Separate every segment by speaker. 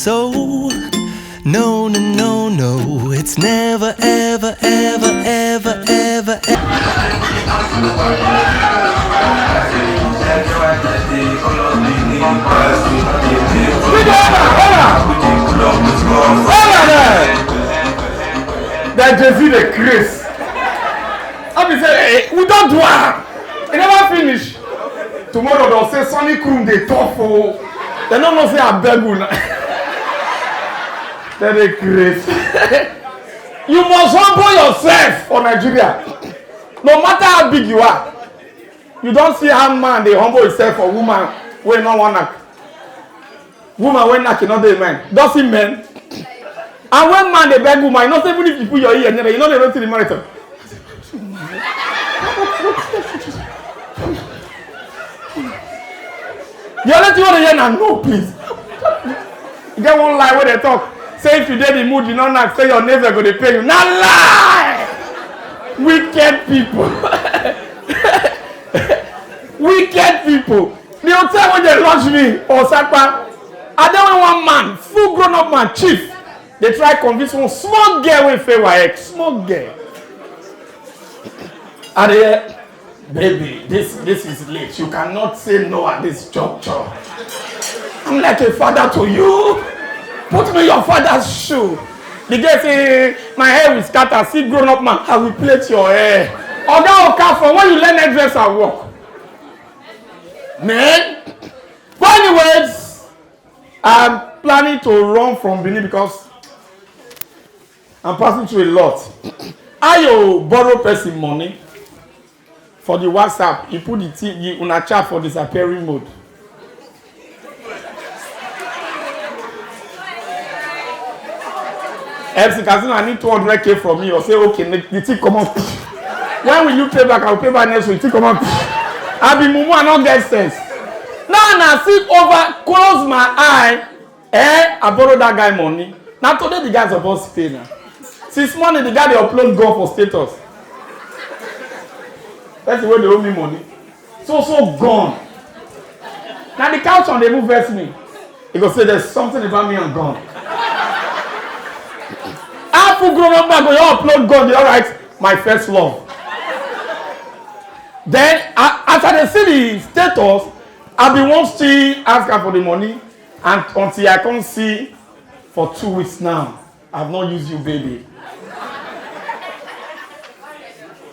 Speaker 1: so. No, no, no, no, it's never, ever, ever, ever, ever, ever.
Speaker 2: That Jay-Z the Chris. I be say, hey, we don't do it. It never finish. Tomorrow they'll say Sonny Krum they talk for. They don't know say I beg you now. That is Chris. You must humble yourself for Nigeria. No matter how big you are. You don't see how man they humble himself for woman when no one knock. Woman when knock not the man. Don't see men. And when man they beg woman, not even if you put your ear near, you know they don't see the monitor. You let you want to hear now, no please. You get one lie where they talk. Say if you did the mood, you know not say your neighbor go to pay you. Not lie! Wicked people. Wicked people. The hotel when they launch me or Sapa, I don't want one man, full grown up man, chief. They try convince one small girl with favor ex. Small girl. And they baby, this is late. You cannot say no at this juncture. I'm like a father to you. Put me in your father's shoe. The girl say, my hair will scatter. See grown up man, I will plait your hair. Oga Okafor, when you learn hairdresser and work. Man. But anyways, I'm planning to run from Benin because I'm passing through a lot. I borrow person money for the WhatsApp. You put the thing on a chat for disappearing mode. FC Casino, I need 200k from me. Or say, okay, the thing come up. When will you pay back? I'll pay back next week. The thing come up. I'll be mumu and not get sense. Now, I sit over, close my eye, I borrow that guy money. Now, today the guy's supposed to pay now. Since morning, the guy they upload go for status. That's the way they owe me money. So gone. Now, the couch on the move verse me. He go say, there's something about me and gone. After grown up man go you upload God, you alright, my first love. Then after they see the status, I be one still ask her for the money, and until I can't see for 2 weeks now, I've not used you, baby.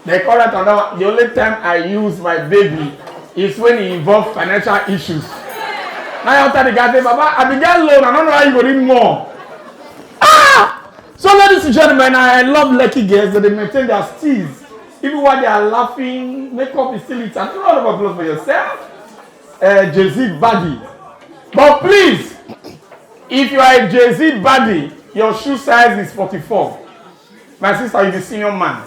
Speaker 2: They call it another. The only time I use my baby is when it involves financial issues. Now after the guy say, Baba, I began loan, I don't know how you go need more. So, ladies and gentlemen, I love lucky girls that they maintain their steez. Even while they are laughing, makeup is still it. And round of applause for yourself. Jay-Z body. But please, if you are a Jay-Z body, your shoe size is 44. My sister, you're a senior man.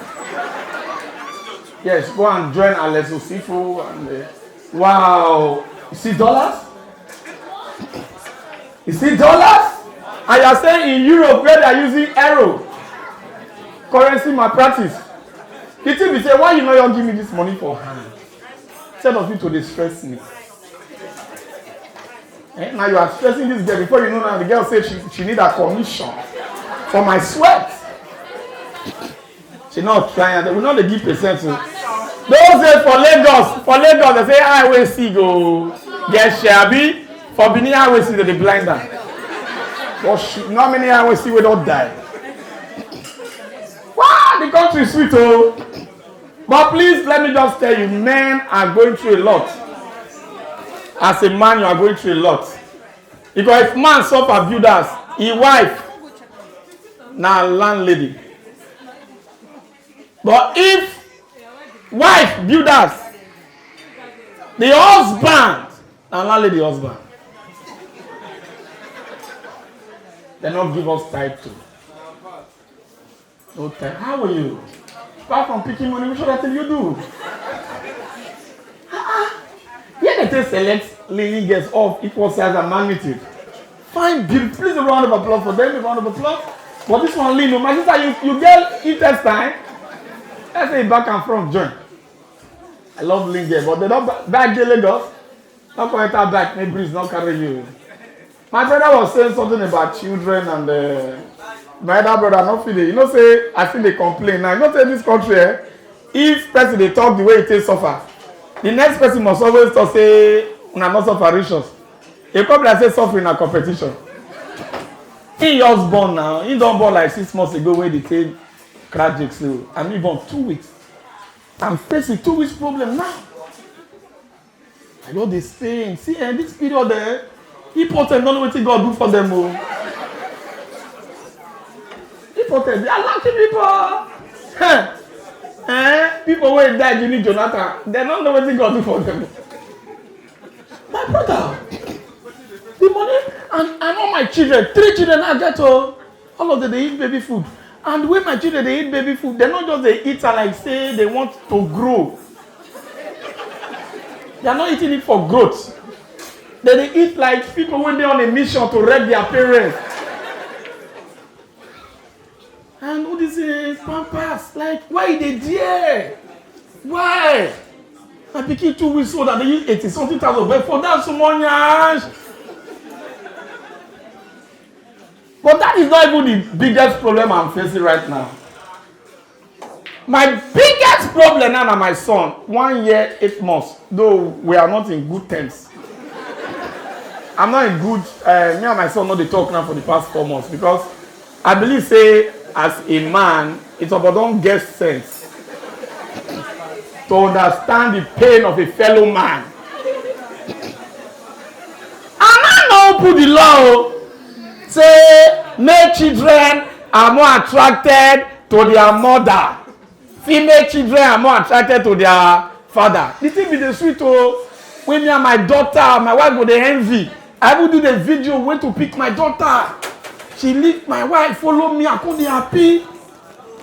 Speaker 2: Yes, go and join Alesso Sifu. And, wow. You see dollars? You see dollars? And you are saying in Europe where they are using euro currency malpractice. The thing be say, why you not you give me this money for hand? Instead of you to distress me. Now you are stressing this girl before you know now the girl says she need a commission for my sweat. She not trying. They will not give percent. Those say for Lagos, they say I will see go get shabby. For Benin, I will see the blinder. Not many I will see we don't die. Wow, the country is sweet, oh. But please let me just tell you, men are going through a lot. As a man, you are going through a lot. Because if man suffer builders, his wife, now landlady. But if wife builders, the husband, now landlady husband. They don't give us title. No time. How are you? Apart from picking money, which other thing you do? Here they select lady gets off equal size and magnitude. Fine, beautiful. Please a round of applause for them. A round of applause. But this one, Lino, my sister, you get intestine. Let's say back and front join. I love Linge, but they don't back the Lagos. Not going to back, maybe breeze not carry you. My brother was saying something about children and my other brother not feeling. You know, say I feel they complain now. You know, say in this country, if person they talk the way it is suffer, the next person must always talk say, "Una not suffericious." A couple that say suffering a competition. He just born now. He don't born like 6 months ago when they say crack jokes. I'm even born 2 weeks. I'm facing 2 weeks problem now. I know they saying, see, this period there, people don't know what God do for them. People they are lucky people. People when died, you need Jonathan. They don't know what God do for them. My brother, the money, and all my children, 3 children I get all of them they eat baby food. And when my children they eat baby food, they not just they eat and like say they want to grow. They are not eating it for growth. They eat like people when they're on a mission to wreck their parents. And all this is pampers. Like, why they there? Why? I became 2 weeks old and they use 80-something thousand but for that so much. But that is not even the biggest problem I'm facing right now. My biggest problem now is my son, 1 year, 8 months, though we are not in good terms. I'm not in good, me and my son not they talk now for the past 4 months because I believe say as a man, it's about don't get sense to understand the pain of a fellow man. And I know put the law say male children are more attracted to their mother. Female children are more attracted to their father. The thing be the sweet when me and my daughter, my wife go the envy. I will do the video when to pick my daughter. She leave my wife, follow me, I couldn't be happy.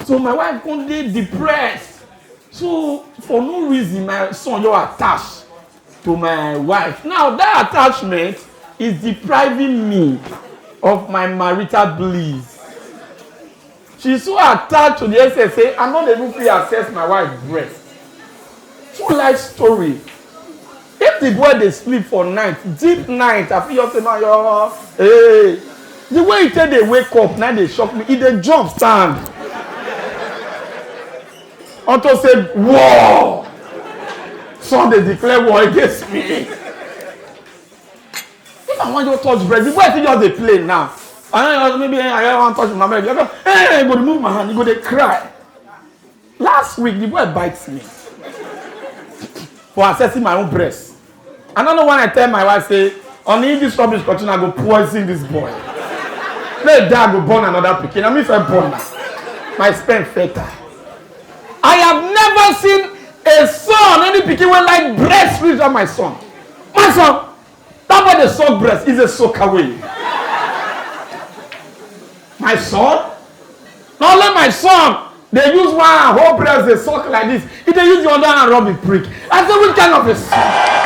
Speaker 2: So my wife couldn't be depressed. So for no reason, my son you're attached to my wife. Now that attachment is depriving me of my marital bliss. She's so attached to the SSA, I'm not able to access my wife's breast. True life story. If the boy they sleep for night, deep night, I feel say now, hey, the way he tell they wake up, now they shock me. If they jump stand, unto say, "Whoa!" So they declare war against me. If I want you to touch breast, the boy think just they play now. Maybe I want to touch my breast. Hey, I'm going to move my hand. You go they cry. Last week the boy bites me for accessing my own breast. I don't know when I tell my wife say, "On this rubbish continue, I go poison this boy." Let dad go born another pikin. I mean, if I born now, my sperm fertile. I have never seen a son, any pikin will like breast reach on my son. My son, that boy the suck breast is a soak away. My son, not only my son, they use one whole breast, they suck like this. If they use the other hand, rub it prick. I said, which kind of a son?